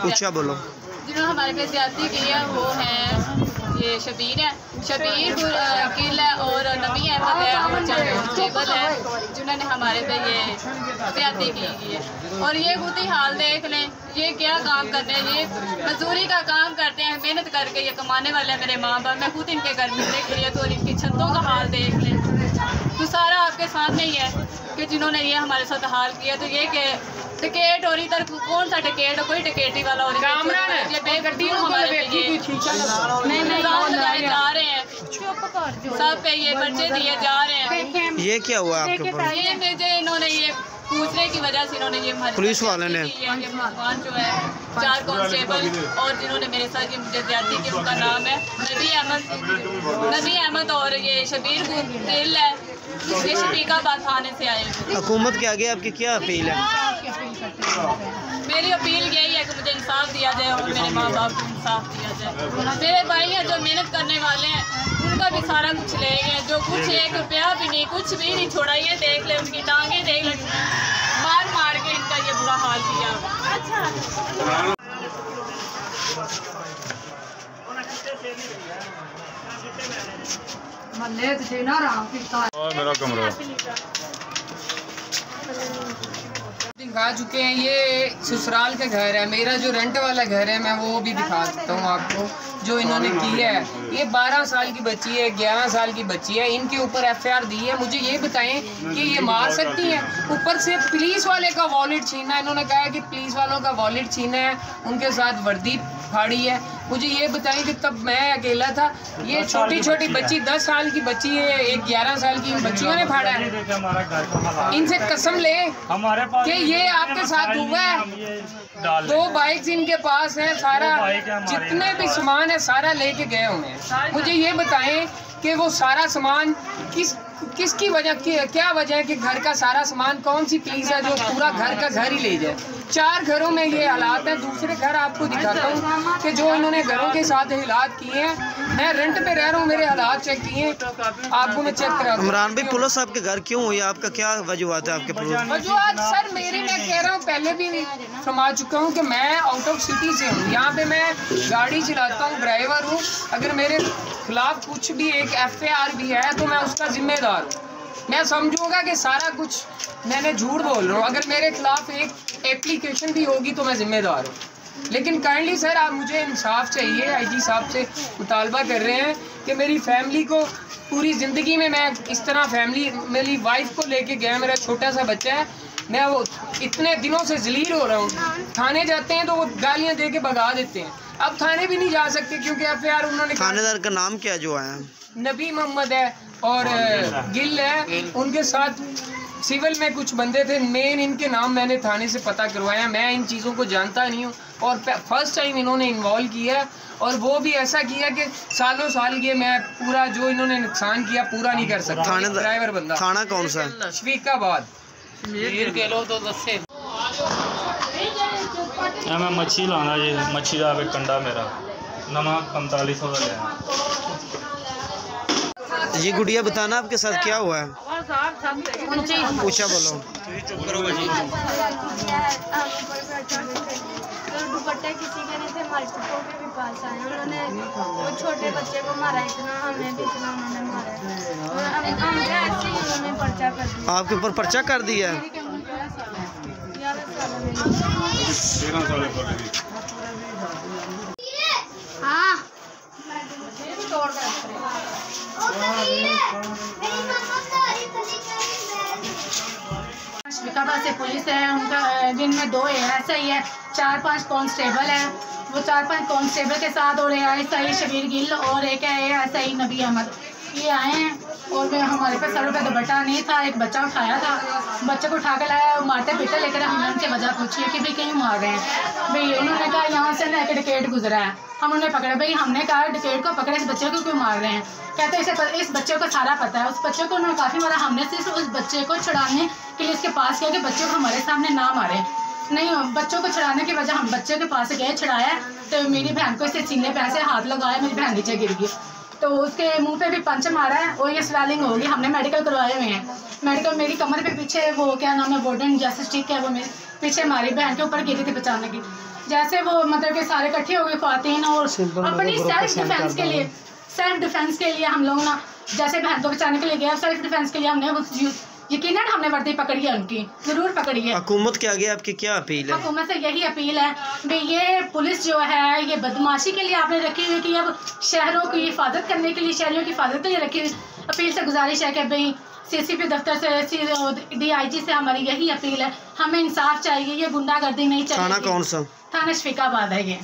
ऊंचा बोलो। जिन्होंने हमारे पे ज्यादती की है वो है ये शबीर है, शबीर गिल है और नबी अहमद है और कांस्टेबल है जिन्होंने हमारे पे ये ज्यादती की है। और ये खुद ही हाल देख लें, ये क्या काम करते हैं, ये मजदूरी का काम करते हैं, मेहनत करके ये कमाने वाले हैं मेरे माँ बाप। मैं खुद इनके घर मिलने के लिए तो इनकी छतों का हाल देख लें तो सारा आपके सामने ही है कि जिन्होंने ये हमारे साथ हाल किया। तो ये कि टिकेट और इधर कौन सा टिकेट है, कोई टिकेटी वाला और ये बेगड्डी हमारे लगाए जा रहे हैं, सब पे ये पर्चे दिए जा रहे हैं। ये क्या हुआ आपके ऊपर? ये मुझे इन्होंने ये पूछने की वजह से इन्होंने ये पुलिस वाले ने जो है 4 कांस्टेबल और जिन्होंने मेरे साथ ये मुझे ज्यादती की, उनका नाम है नबी अहमद और ये शबीर गिल है, ये शफीकाबाद थाने से आए हैं। हुकूमत के आगे आपकी क्या अपील है? मेरी अपील यही है कि मुझे इंसाफ दिया जाए और मेरे माँ बाप को इंसाफ दिया जाए। मेरे भाई हैं जो मेहनत करने वाले हैं, उनका भी सारा कुछ ले गए, जो कुछ 1 रुपया भी नहीं, कुछ भी नहीं छोड़ा। ये देख ले, उनकी टांगे देख ले, मार मार के इनका ये बुरा हाल किया। मेरा कमरा दिखा चुके हैं। ये ससुराल का घर है, मेरा जो रेंट वाला घर है मैं वो भी दिखा सकता हूँ आपको जो इन्होंने किया है। ये 12 साल की बच्ची है, 11 साल की बच्ची है, इनके ऊपर FIR दी है। मुझे ये बताएं कि ये मार सकती हैं? ऊपर से पुलिस वाले का वॉलेट छीना, इन्होंने कहा है कि पुलिस वालों का वॉलेट छीना है, उनके साथ वर्दी फाड़ी है। मुझे ये बताएं कि तब मैं अकेला था, ये छोटी छोटी बच्ची 10 साल की बच्ची है, एक 11 साल की, इन बच्चियों ने फाड़ा है। इनसे कसम ले कि ये आपके साथ हुआ है। 2 बाइक्स इनके पास है, सारा जितने भी सामान है सारा लेके गए हुए हैं। मुझे ये बताएं कि वो सारा सामान किसकी वजह क्या वजह है कि घर का सारा सामान, कौन सी पुलिस है जो पूरा घर का घर ही ले जाए? 4 घरों में ये हालात हैं। दूसरे घर आपको दिखाता हूँ कि जो इन्होंने घरों के साथ हालात किए हैं। मैं रेंट पे रह रहा हूँ, मेरे हालात चेक किए आपको मैं चेक करा। इमरान भाई, पुलिस आपके घर क्यों हुई? आपका क्या वजूहत है? आपके वजूहत सर मेरी, मैं कह रहा हूँ पहले भी समझ चुका हूँ कि मैं आउट ऑफ सिटी से हूँ, यहाँ पे मैं गाड़ी चलाता हूँ, ड्राइवर हूँ। अगर मेरे खिलाफ कुछ भी एक FIR भी है तो मैं उसका जिम्मेदार हूँ। मैं समझूंगा कि सारा कुछ मैंने झूठ बोल रहा हूँ। अगर मेरे खिलाफ एक एप्लीकेशन भी होगी तो मैं जिम्मेदार हूँ। लेकिन काइंडली सर आप मुझे इंसाफ चाहिए। IG साहब से मुतालबा कर रहे हैं कि मेरी फैमिली को, पूरी ज़िंदगी में मैं इस तरह फैमिली, मेरी वाइफ को लेके गया, मेरा छोटा सा बच्चा है, मैं वो इतने दिनों से जलील हो रहा हूँ। थाने जाते हैं तो वो गालियाँ दे के भगा देते हैं। अब थाने भी नहीं जा सकते क्योंकि FIR उन्होंने, थानेदार का नाम क्या जो है? नबी मोहम्मद है और गिल है, उनके साथ सिविल में कुछ बंदे थे। मेन इनके नाम मैंने थाने से पता करवाया। मैं इन चीज़ों को जानता नहीं हूँ और फर्स्ट टाइम इन्होंने इन्वॉल्व किया और वो भी ऐसा किया कि सालों साल ये मैं पूरा जो इन्होंने नुकसान किया पूरा नहीं कर सकता। ड्राइवर बंदा। थाना कौन सा है? शफीकाबाद। मैं मच्छी लाना जी, मच्छी का कंडा मेरा नवा 4500 का लिया। ये गुड़िया बताना आपके साथ क्या हुआ है? ऊंचा बोलो। दुपट्टे किसी के नहीं थे, मल्टीपल के भी पास आए, उन्होंने वो छोटे बच्चे को मारा, इतना हमें भी इतना उन्होंने मारा। ऐसे ही उन्होंने पर्चा कर दिया। आपके ऊपर पर्चा कर दिया है? हाँ शफीकाबाद से पुलिस है, उनका जिनमें 2 ASI है, 4-5 कांस्टेबल है। वो 4-5 कांस्टेबल के साथ और ASI शबीर गिल और एक ASI नबी अहमद, ये आए हैं। और हमारे पास सर पे दुपट्टा नहीं था, एक बच्चा उठाया था, बच्चे को उठा के लाया, मारते पीटे, लेकर हमने उनसे वजह पूछी है कि भाई क्यों मार रहे हैं। भाई उन्होंने कहा यहाँ से ना एक टिकेट गुजरा है, हम उन्हें पकड़े। भाई हमने कहा टिकेट को पकड़े, इस बच्चे को क्यों मार रहे हैं? कहते हैं इस बच्चे को सारा पता है। उस बच्चे को उन्होंने काफ़ी मारा, हमने सिर्फ उस बच्चे को छुड़ाने के लिए उसके पास गया कि बच्चे को हमारे सामने ना मारे। नहीं, बच्चों को छुड़ाने की वजह हम बच्चे के पास गए, छुड़ाया तो मेरी बहन को इससे सीने पे ऐसे हाथ लगाया, मेरी बहन नीचे गिर गई, तो उसके मुंह पे भी पंच मारा है और ये स्वेलिंग होगी। हमने मेडिकल करवाए हुए हैं। मेडिकल मेरी कमर पे पीछे वो क्या नाम है, वोडन जैसे स्टिक है, वो मेरे पीछे मारी, बहन के ऊपर गिरी थी बचाने की। जैसे वो मतलब कि सारे इकट्ठे हो गए ख्वातीन और अपनी सेल्फ डिफेंस के लिए हम लोग ना जैसे बहन को बचाने के लिए गए, सेल्फ डिफेंस के लिए हमने यकीनन हमने वर्दी पकड़ी है, उनकी ज़रूर पकड़ी है। हुकूमत के आगे आपकी क्या अपील है? हुकूमत से यही अपील है भाई ये पुलिस जो है ये बदमाशी के लिए आपने रखी हुई कि अब शहरों की हिफाजत करने के लिए, शहरों की हिफाजत के लिए रखी हुई। अपील से गुजारिश है कि भाई CCP दफ्तर से DIG से हमारी यही अपील है, हमें इंसाफ चाहिए, ये गुंडागर्दी नहीं चाहिए। थाना कौन सा? थाना शफीकाबाद है ये।